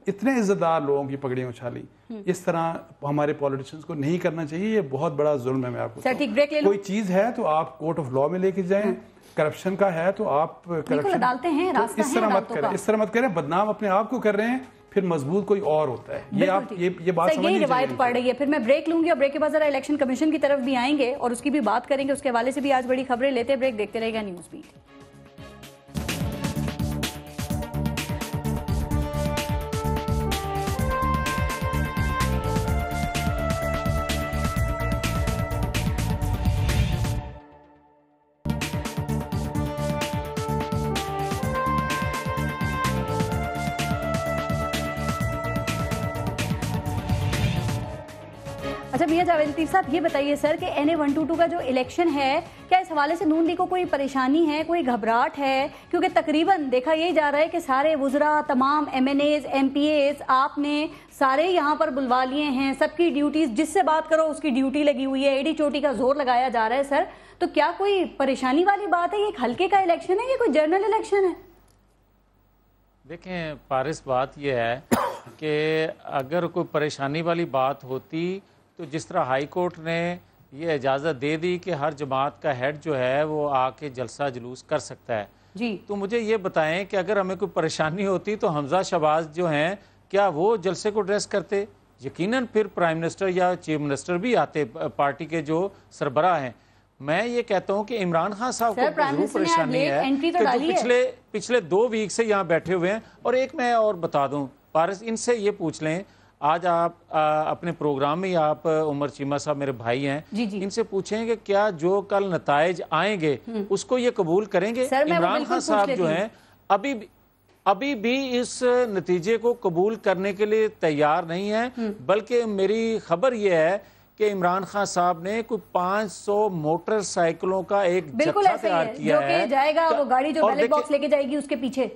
اتنے عزت دار لوگوں کی پگڑیاں اچھالی، اس طرح ہمارے پولیٹیشنز کو نہیں کرنا چاہیے. یہ بہت بڑا ظلم ہے. میں آپ کو کوئی چیز ہے تو آپ کورٹ آف لا میں لے کے جائیں، کرپشن کا ہے تو آپ کرپشن اس طرح مت کریں، اس طرح مت کریں. بدنام اپنے آپ کو کر رہے ہیں، پھر مضبوط کوئی اور ہوتا ہے. یہ آپ یہ بات سمجھیں. یہی روایت پڑ رہی ہے. پھر میں بریک لوں گی اور بریک کے بعد ذرا الیکشن کمیشن کی طرف بھی آئیں گے اور اس کی بھی بات کریں گے. اس کے حوالے سے بھی آج بڑی خبریں لیتے ہیں. بریک دیکھتے رہے گا نیوز بیٹ. اچھا میاں جاوید لطیف صاحب یہ بتائیے سر کہ NA 122 کا جو الیکشن ہے کیا اس حوالے سے نون لیگ کو کوئی پریشانی ہے، کوئی گھبراہٹ ہے؟ کیونکہ تقریباً دیکھا یہی جا رہا ہے کہ سارے وزراء، تمام MNAs MPAs آپ نے سارے یہاں پر بلوا لیے ہیں. سب کی ڈیوٹیز، جس سے بات کرو اس کی ڈیوٹی لگی ہوئی ہے. ایڈی چوٹی کا زور لگایا جا رہا ہے. سر تو کیا کوئی پریشانی والی بات ہے؟ یہ ایک ہلکے کا الیکشن ہے یا کوئی جنرل الیکشن ہے؟ دیکھیں پارس، بات یہ ہے کہ اگر کوئی پریشانی والی بات ہوتی تو جس طرح ہائی کورٹ نے یہ اجازت دے دی کہ ہر جماعت کا ہیڈ جو ہے وہ آ کے جلسہ جلوس کر سکتا ہے جی، تو مجھے یہ بتائیں کہ اگر ہمیں کوئی پریشانی ہوتی تو حمزہ شہباز جو ہیں کیا وہ جلسے کو ڈریس کرتے؟ یقیناً پھر پرائم منسٹر یا چیف منسٹر بھی آتے، پارٹی کے جو سربراہ ہیں. میں یہ کہتا ہوں کہ عمران خان صاحب کو ضرور پریشانی ہے کہ جو پچھلے 2 ویک سے یہاں بیٹھے ہوئے ہیں. اور ایک میں اور بتا دوں پارس، ان سے یہ پوچھ لیں، آج آپ اپنے پروگرام میں آپ عمر چیمہ صاحب میرے بھائی ہیں، ان سے پوچھیں کہ کیا جو کل نتائج آئیں گے اس کو یہ قبول کریں گے؟ عمران خان صاحب جو ہیں ابھی بھی اس نتیجے کو قبول کرنے کے لیے تیار نہیں ہیں، بلکہ میری خبر یہ ہے کہ عمران خان صاحب نے کوئی 500 موٹر سائیکلوں کا ایک جتھا تیار کیا ہے، جو کہ جائے گا وہ گاڑی جو بیلٹ باکس لے کے جائے گی اس کے پیچھے.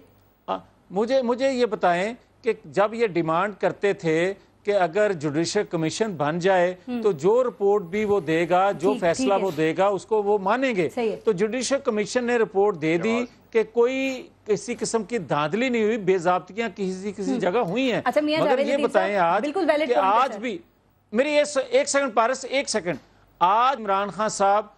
مجھے یہ بتائیں کہ جب یہ ڈیمانڈ کرتے تھے کہ اگر جوڈیشل کمیشن بن جائے تو جو رپورٹ بھی وہ دے گا، جو فیصلہ وہ دے گا اس کو وہ مانیں گے. تو جوڈیشل کمیشن نے رپورٹ دے دی کہ کوئی کسی قسم کی دھاندلی نہیں ہوئی، بے ضابطگیاں کسی جگہ ہوئی ہیں. مگر یہ بتائیں آج کہ آج بھی میری ایک سیکنڈ پارس، ایک سیکنڈ، آج عمران خان صاحب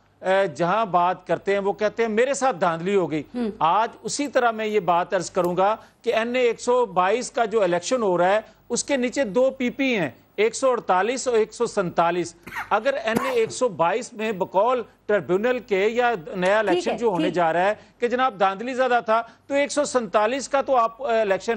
جہاں بات کرتے ہیں وہ کہتے ہیں میرے ساتھ دھاندلی ہو گئی. آج اسی طرح میں یہ بات عرض کروں گا کہ NA 122 کا جو الیکشن ہو رہا ہے اس کے نیچے 2 PP ہیں، 148 اور 147. اگر NA 122 میں بقول ٹربیونل کے یا نیا الیکشن جو ہونے جا رہا ہے کہ جناب دھاندلی زیادہ تھا تو 147 کا تو آپ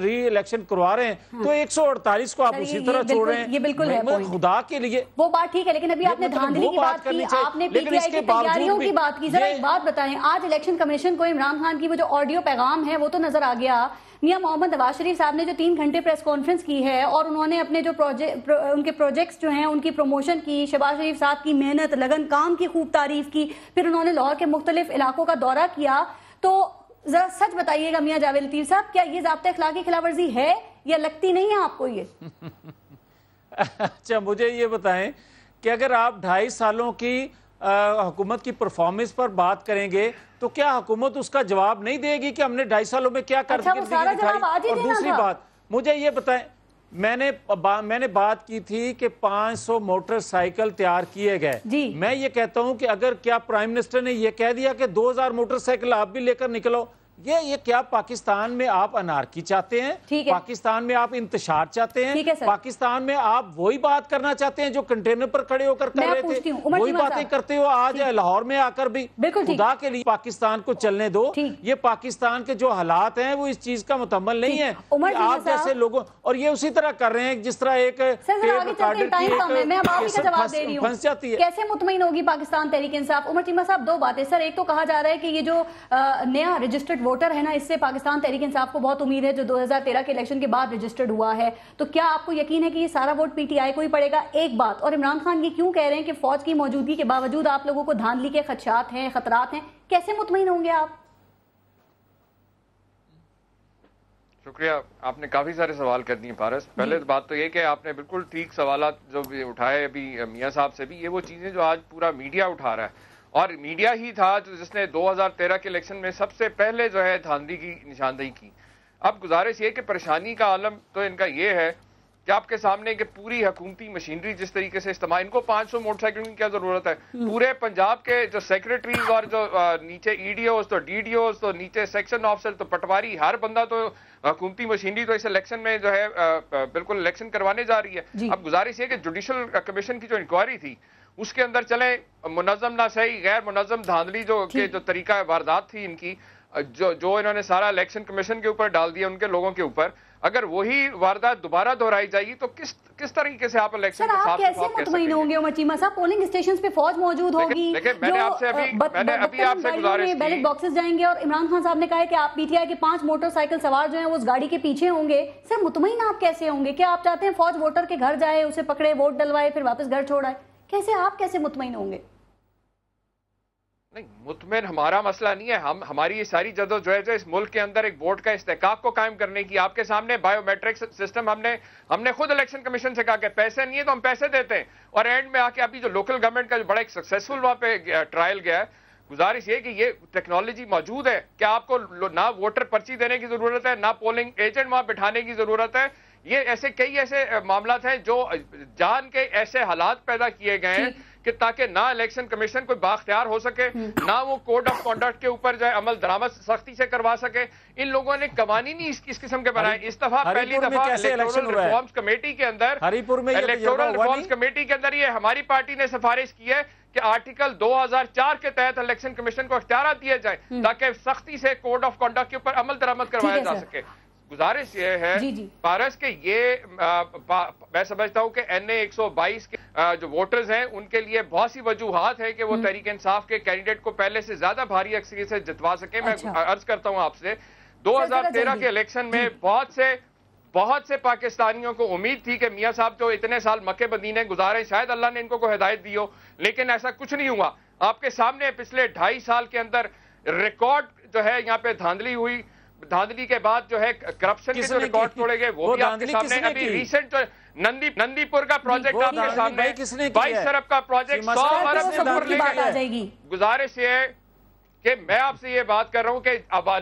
ری الیکشن کروا رہے ہیں، تو 148 کو آپ اسی طرح چھوڑ رہے ہیں. یہ بالکل ہے خدا کے لیے وہ بات ٹھیک ہے، لیکن ابھی آپ نے دھاندلی کی بات کی، آپ نے PTI کی تیاریوں کی بات کی. ذرا ایک بات بتائیں، آج الیکشن کمیشن کو عمران خان کی وہ جو آڈیو پیغام ہے وہ تو نظر آ گیا. میاں محمد نواز شریف صاحب نے جو 3 گھنٹے پریس کانفرنس کی ہے اور انہوں نے اپنے جو ان کے پروجیکٹس جو ہیں ان کی پروموشن کی، شہباز شریف صاحب کی محنت لگن کام کی خوب تعریف کی، پھر انہوں نے لاہور کے مختلف علاقوں کا دورہ کیا. تو ذرا سچ بتائیے گا میاں جاوید لطیف صاحب، کیا یہ ضابطۂ اخلاقی خلاف ورزی ہے یا لگتی نہیں ہے آپ کو یہ؟ اچھا مجھے یہ بتائیں کہ اگر آپ 2.5 سالوں کی حکومت کی پرفارمنس پر بات کریں گے تو کیا حکومت اس کا جواب نہیں دے گی کہ ہم نے 2.5 سالوں میں کیا کردگی دکھائی؟ اور دوسری بات مجھے یہ بتائیں، میں نے بات کی تھی کہ 500 موٹر سائیکل تیار کیے گئے. میں یہ کہتا ہوں کہ اگر کیا پرائم منسٹر نے یہ کہہ دیا کہ 2000 موٹر سائیکل آپ بھی لے کر نکلو، یہ کیا پاکستان میں آپ انارکی چاہتے ہیں؟ پاکستان میں آپ انتشار چاہتے ہیں؟ پاکستان میں آپ وہی بات کرنا چاہتے ہیں جو کنٹینر پر کھڑے ہو کر کر رہے تھے، وہی باتیں کرتے ہو آج لاہور میں آ کر بھی؟ خدا کے لیے پاکستان کو چلنے دو. یہ پاکستان کے جو حالات ہیں وہ اس چیز کا متحمل نہیں ہے. آپ جیسے لوگوں اور یہ اسی طرح کر رہے ہیں جس طرح ایک ٹیپ ریکارڈر کی پھنس جاتی ہے. کیسے مطمئن ہوگی پاکستان تحریک انصاف؟ عمر چیمہ صاحب 2 باتیں. سر ایک تو کہا جا رہا ہے کہ یہ جو نیا رجسٹرڈ ووٹر ہے نا، اس سے پاکستان تحریک انصاف کو بہت امید ہے جو 2013 کے الیکشن کے بعد رجسٹرڈ ہوا ہے. تو کیا آپ کو یقین ہے کہ یہ سارا ووٹ PTI کو ہی پڑے گا؟ ایک بات. اور عمران خان یہ کیوں کہہ رہے ہیں کہ فوج کی موجودگی کے باوجود آپ لوگوں کو دھاندلی کے خدشات ہیں، خطرات ہیں، کیسے مطمئن ہوں گے آپ؟ شکریہ، آپ نے کافی سارے سوال کر دیے پارس. پہلے بات تو یہ کہ آپ نے بالکل ٹھیک سوالات جو بھی اٹھائے ابھی میاں صاحب سے بھی، یہ وہ چیزیں جو آج پورا میڈیا اٹھا رہا ہے، اور میڈیا ہی تھا جس نے 2013 کے الیکشن میں سب سے پہلے جو ہے دھاندلی کی نشاندہی کی. اب گزارش یہ کہ پریشانی کا عالم تو ان کا یہ ہے کہ آپ کے سامنے کہ پوری حکومتی مشینری جس طریقے سے استعمال، ان کو 500 موٹر سائیکل کی کیا ضرورت ہے؟ پورے پنجاب کے جو سیکریٹریز اور جو نیچے ای ڈی اوز، تو ڈی ڈی اوز، تو نیچے سیکشن آفیسر، تو پٹواری، ہر بندہ تو حکومتی مشینری تو اس الیکشن میں جو ہے بالکل الیکشن کروانے جا رہی ہے. اب گزارش یہ کہ جوڈیشل کمیشن کی جو انکوائری تھی اس کے اندر چلیں منظم نہ صحیح غیر منظم دھاندلی جو طریقہ واردات تھی ان کی، جو انہوں نے سارا الیکشن کمیشن کے اوپر ڈال دیا ان کے لوگوں کے اوپر، اگر وہی واردات دوبارہ دہرائی جائے گی تو کس طریقے سے آپ الیکشن کے ساتھ کیسے مطمئن ہوں گے عمر چیمہ صاحب؟ پولنگ اسٹیشنز پہ فوج موجود ہوگی، میں نے آپ سے گزارش کی، بیلٹ باکسز جائیں گے، اور عمران خان صاحب نے کہا ہے کہ آپ پی ٹی آئی کے 5 موٹر سائیکل سوار جو ہیں وہ اس گاڑی کے پیچھے ہوں گے. سر مطمئن آپ کیسے ہوں گے؟ کیا آپ چاہتے ہیں فوج ووٹر کے گھر جائے، اسے پکڑے، ووٹ ڈلوائے، پھر واپس گھر چھوڑائے؟ آپ کیسے مطمئن ہوں گے؟ نہیں، مطمئن ہمارا مسئلہ نہیں ہے. ہماری یہ ساری جدوجہد ہے اس ملک کے اندر ایک ووٹ کا استحقاق کو قائم کرنے کی. آپ کے سامنے بایو میٹرک سسٹم ہم نے خود الیکشن کمیشن سے کہا کہ پیسے نہیں ہے تو ہم پیسے دیتے ہیں، اور اینڈ میں آ کے ابھی جو لوکل گورنمنٹ کا جو بڑا ایک سکسیسفل وہاں پہ ٹرائل گیا ہے، گزارش یہ کہ یہ ٹیکنالوجی موجود ہے کہ آپ کو نہ ووٹر پرچی دینے کی ضرورت ہے، نہ پولنگ ایجنٹ وہاں بٹھانے کی ضرورت ہے. یہ کئی ایسے معاملات ہیں جو جان کے ایسے حالات پیدا کیے گئے ہیں کہ تاکہ نہ الیکشن کمیشن کوئی بااختیار ہو سکے، نہ وہ کوڈ آف کنڈکٹ کے اوپر جو ہے عمل درآمد سختی سے کروا سکے. ان لوگوں نے قوانین ہی اس قسم کے بنائے. اس دفعہ پہلی دفعہ الیکٹورل ریفارمز کمیٹی کے اندر یہ ہماری پارٹی نے سفارش کی ہے کہ آرٹیکل 2004 کے تحت الیکشن کمیشن کو اختیارات دیے جائیں تاکہ سختی سے کوڈ آف کنڈکٹ کے اوپر عمل درآمد کروایا جا سکے. گزارش یہ ہے پارس کہ یہ میں سمجھتا ہوں کہ این اے 122 کے جو ووٹرز ہیں ان کے لیے بہت سی وجوہات ہے کہ وہ تحریک انصاف کے کینڈیڈیٹ کو پہلے سے زیادہ بھاری اکثریت سے جتوا سکے. میں عرض کرتا ہوں آپ سے 2013 کے الیکشن میں بہت سے پاکستانیوں کو امید تھی کہ میاں صاحب جو اتنے سال مکے مدینے گزارے شاید اللہ نے ان کو ہدایت دی ہو، لیکن ایسا کچھ نہیں ہوا. آپ کے سامنے پچھلے 2.5 سال کے اندر ریکارڈ جو ہے یہاں پہ دھاندلی ہوئی. دھاندلی کے بعد جو ہے کرپشن کے جو ریکارڈ توڑے گئے وہ بھی آپ کے سامنے. ابھی ریسنٹ نندی پور کا پروجیکٹ آپ کے سامنے 22 ارب کا پروجیکٹ 100 ارب سے اوپر لے گئے. گزارش یہ ہے کہ میں آپ سے یہ بات کر رہا ہوں کہ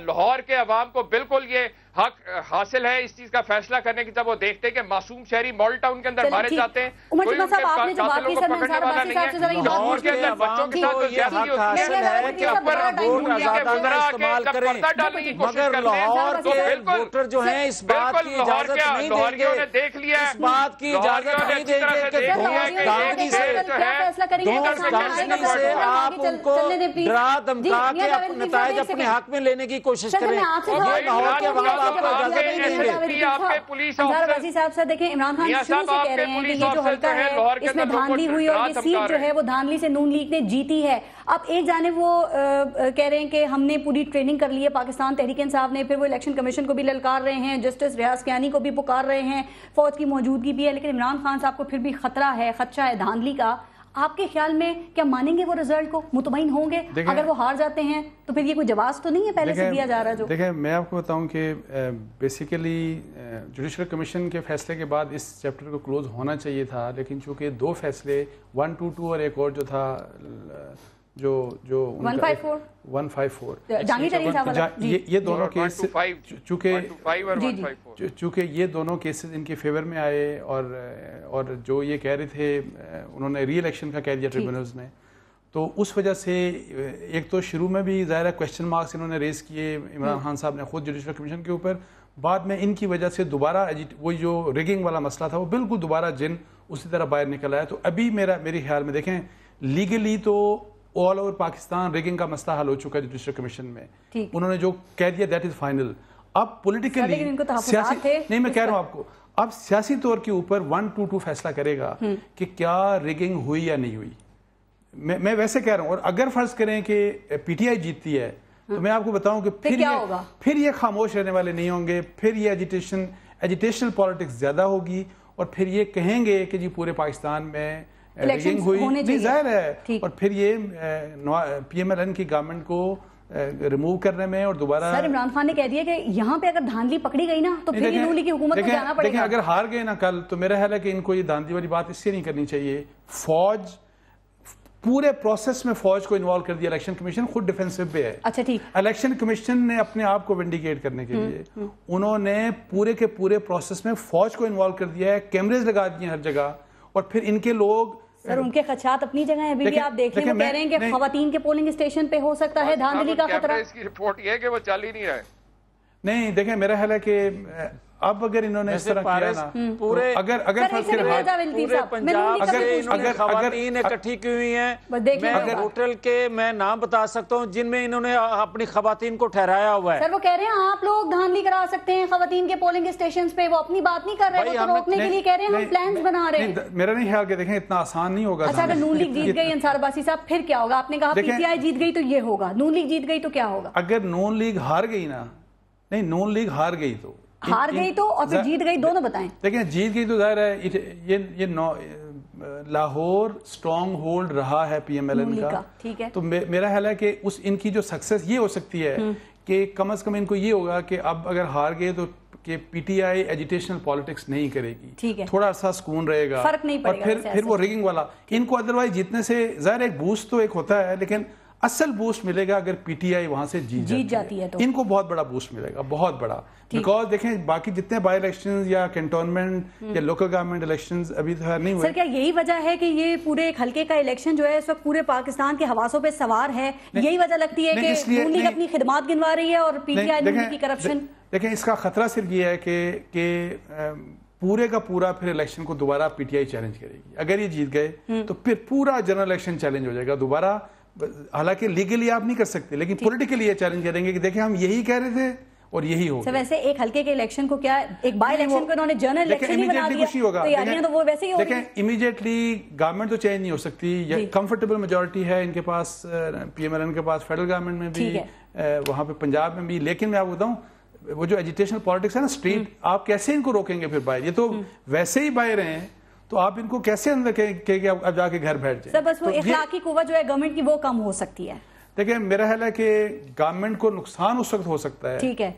لاہور کے عوام کو بالکل یہ حق حاصل ہے اس چیز کا فیصلہ کرنے کی جب وہ دیکھتے ہیں کہ معصوم شہری ماڈل ٹاؤن کے اندر مارے جاتے ہیں، کوئی ان کے قاتلوں کو پکڑنے والا نہیں ہے. لاہور کے اندر بچوں کے ساتھ یہ حق حاصل ہے کہ اوپر ووٹ آزادانہ استعمال کریں، مگر لاہور کے ووٹر جو ہیں اس بات کی اجازت نہیں دیں گے، اس بات کی اجازت نہیں دیں گے کہ دھاندلی سے آپ ان کو ڈرا دھمکا کے نتائج اپنے حق میں لینے کی کوشش کریں. یہ لاہور کے عوام دیکھیں عمران خان شروع سے کہہ رہے ہیں کہ یہ جو حلقہ ہے اس میں دھاندلی ہوئی اور یہ سیٹ جو ہے وہ دھاندلی سے نون لیگ نے جیتی ہے. اب ایک جانب وہ کہہ رہے ہیں کہ ہم نے پوری ٹریننگ کر لی ہے پاکستان تحریک انصاف نے، پھر وہ الیکشن کمیشن کو بھی للکار رہے ہیں، جسٹس ریاض کیانی کو بھی پکار رہے ہیں، فوج کی موجودگی بھی ہے، لیکن عمران خان صاحب کو پھر بھی خطرہ ہے، خدشہ ہے دھاندلی کا. آپ کے خیال میں کیا مانیں گے وہ رزلٹ کو؟ مطمئن ہوں گے؟ اگر وہ ہار جاتے ہیں تو پھر یہ کوئی جواز تو نہیں ہے پہلے سے دیا جا رہا جو؟ دیکھیں میں آپ کو بتاؤں کہ بیسیکلی جوڈیشل کمیشن کے فیصلے کے بعد اس چیپٹر کو کلوز ہونا چاہیے تھا، لیکن چونکہ 2 فیصلے 122 اور ایک اور جو تھا جو 154 یہ دونوں کیس چونکہ یہ دونوں کیسز ان کے فیور میں آئے اور جو یہ کہہ رہے تھے انہوں نے ری الیکشن کا کہہ دیا ٹریبیونلز نے، تو اس وجہ سے ایک تو شروع میں بھی ظاہر ہے کویسچن مارکس انہوں نے ریز کیے عمران خان صاحب نے خود جوڈیشل کمیشن کے اوپر، بعد میں ان کی وجہ سے دوبارہ وہی جو ریگنگ والا مسئلہ تھا وہ بالکل دوبارہ جن اسی طرح باہر نکل آیا. تو ابھی میرے خیال میں دیکھیں لیگلی تو آل اوور پاکستان ریگنگ کا مسئلہ حل ہو چکا ہے جوڈیشل کمیشن میں، انہوں نے جو کہہ دیا دیٹ از فائنل. اب پولیٹیکلی نہیں میں کہہ رہا ہوں آپ کو، اب سیاسی طور کے اوپر 122 فیصلہ کرے گا کہ کیا ریگنگ ہوئی یا نہیں ہوئی. میں ویسے کہہ رہا ہوں، اور اگر فرض کریں کہ پی ٹی آئی جیتتی ہے تو میں آپ کو بتاؤں کہ پھر یہ خاموش رہنے والے نہیں ہوں گے، پھر یہ ایجیٹیشنل پالیٹکس زیادہ ہوگی، اور پھر یہ کہیں گے کہ جی پورے پاکستان میں ریگنگ ہوئی. نہیں ظاہر ہے، اور پھر یہ پی ایم ایل این کی گورنمنٹ کو ریموو کرنے میں اور دوبارہ سر عمران خان نے کہہ دیا کہ یہاں پہ اگر دھاندلی پکڑی گئی نا تو پھر یہ نون لیگ کی حکومت کو جانا پڑے گا. دیکھیں اگر ہار گئے نا کل تو میرا خیال ہے کہ ان کو یہ دھاندلی والی بات اس سے نہیں کرنی چاہیے. فوج پورے پروسیس میں فوج کو انوالو کر دیا. الیکشن کمیشن خود ڈیفینسو پہ ہے. اچھا ٹھیک. الیکشن کمیشن نے اپنے آپ کو ونڈیکیٹ کرنے کے لیے انہوں نے پورے کے پورے پروسیس میں فوج کو انوالو کر دیا ہے, کیمریز لگا دیے ہر جگہ, اور پھر ان کے لوگ سر ان کے خدشات اپنی جگہ ہیں. ابھی بھی آپ دیکھ لیں وہ کہہ رہے ہیں کہ خواتین کے پولنگ اسٹیشن پہ ہو سکتا ہے دھاندلی کا خطرہ. اس کی رپورٹ یہ ہے کہ وہ چل ہی نہیں رہا ہے. نہیں دیکھیں میرا خیال ہے کہ اب اگر انہوں نے اس طرح کیا نا پورے اگر پورے پنجاب سے انہوں نے خواتین اکٹھی کی ہوئی ہیں. میں ہوٹل کے میں نام بتا سکتا ہوں جن میں انہوں نے اپنی خواتین کو ٹھہرایا ہوا ہے. سر وہ کہہ رہے ہیں آپ لوگ دھاندلی کرا سکتے ہیں خواتین کے پولنگ اسٹیشنز پہ, وہ اپنی بات نہیں کر رہے, وہ تو روکنے کے لیے کہہ رہے ہیں ہم پلانز بنا رہے ہیں. میرا نہیں خیال کہ دیکھیں اتنا آسان نہیں ہوگا. اچھا اگر نون لیگ جیت گئی انصار عباسی صاحب پھر کیا ہوگا؟ آپ نے کہا پی ٹی آئی جیت گئی تو یہ ہوگا, نون لیگ جیت گئی تو کیا ہوگا؟ اگر نون لیگ ہار گئی نا, نہیں نون لیگ ہار گئی تو اور پھر جیت گئی, دونوں بتائیں. دیکھیں جیت گئی تو ظاہر ہے یہ لاہور سٹرانگ ہولڈ رہا ہے پی ایم ایل این کا, ٹھیک ہے. تو میرا خیال ہے کہ ان کی جو سکسیس یہ ہو سکتی ہے کہ کم از کم ان کو یہ ہوگا کہ اب اگر ہار گئے تو کہ پی ٹی آئی ایجیٹیشنل پالیٹکس نہیں کرے گی, تھوڑا سا سکون رہے گا, فرق نہیں پڑے گا. اور پھر وہ ریگنگ والا ان کو ادروائز جیتنے سے ظاہر ایک بوسٹ تو ایک ہوتا ہے, لیکن اصل بوسٹ ملے گا اگر پی ٹی آئی وہاں سے جیت جاتی ہے تو ان کو بہت بڑا بوسٹ ملے گا, بہت بڑا. بیکاز دیکھیں باقی جتنے بائی الیکشنز یا کینٹونمنٹ یا لوکل گورنمنٹ الیکشنز ابھی تو نہیں ہوئے. سر کیا یہی وجہ ہے کہ یہ پورے ایک حلقے کا الیکشن جو ہے اس وقت پورے پاکستان کے حواسوں پہ سوار ہے, یہی وجہ لگتی ہے کہ نون لیگ اپنی خدمات گنوا رہی ہے اور P T I Noon league کی کرپشن؟ دیکھیں اس کا خطرہ صرف یہ ہے کہ پورے کا پورا پھر الیکشن کو دوبارہ پی ٹی آئی چیلنج کرے گی. اگر یہ جیت گئے تو پھر پورا جنرل الیکشن چیلنج ہو جائے گا دوبارہ. حالانکہ لیگلی آپ نہیں کر سکتے, لیکن پولیٹیکلی یہ چیلنج کریں گے کہ دیکھیں ہم یہی کہہ رہے تھے اور یہی ہوگا. ویسے ایک حلقے کے الیکشن کو کیا ایک بائی الیکشن کو انہوں نے جنرل الیکشن ہی بنا دیا, تیاریاں تو وہ ویسے ہی ہو رہی ہیں. دیکھیں امیڈیٹلی گورنمنٹ تو چینج نہیں ہو سکتی, یا کمفرٹیبل میجورٹی ہے ان کے پاس, پی ایم ایل این کے پاس, فیڈرل گورنمنٹ میں بھی, وہاں پہ پنجاب میں بھی. لیکن میں آپ بتاؤں وہ جو ایجیٹیشنل پالیٹکس ہے نا اسٹریٹ, آپ کیسے ان کو روکیں گے پھر باہر؟ یہ تو ویسے ہی باہر ہیں, تو آپ ان کو کیسے اندر کہ اب جا کے گھر بیٹھ جائیں؟ بس وہ اخلاقی قوت جو ہے گورنمنٹ کی وہ کم ہو سکتی ہے. دیکھیں میرا خیال ہے کہ گورنمنٹ کو نقصان اس وقت ہو سکتا ہے, ٹھیک ہے,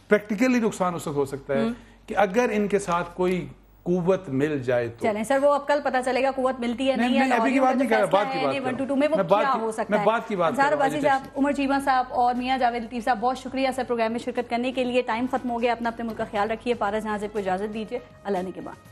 پریکٹیکلی نقصان اس وقت ہو سکتا ہے کہ اگر ان کے ساتھ کوئی قوت مل جائے تو. چلیں سر وہ اب کل پتہ چلے گا قوت ملتی ہے نہیں ہے. ابھی کی بات نہیں کر رہا, بات کی بات 122 میں وہ کیا ہو سکتا ہے. میں بات کی بات انصار عباسی صاحب, عمر چیمہ صاحب اور میاں جاوید لطیف صاحب بہت شکریہ سر پروگرام میں شرکت کرنے کے لیے. ٹائم ختم ہو گیا, اپنا ملک کا خیال رکھیے. پارس جہاں سے کو اجازت دیجیے, اللہ نے کے بعد.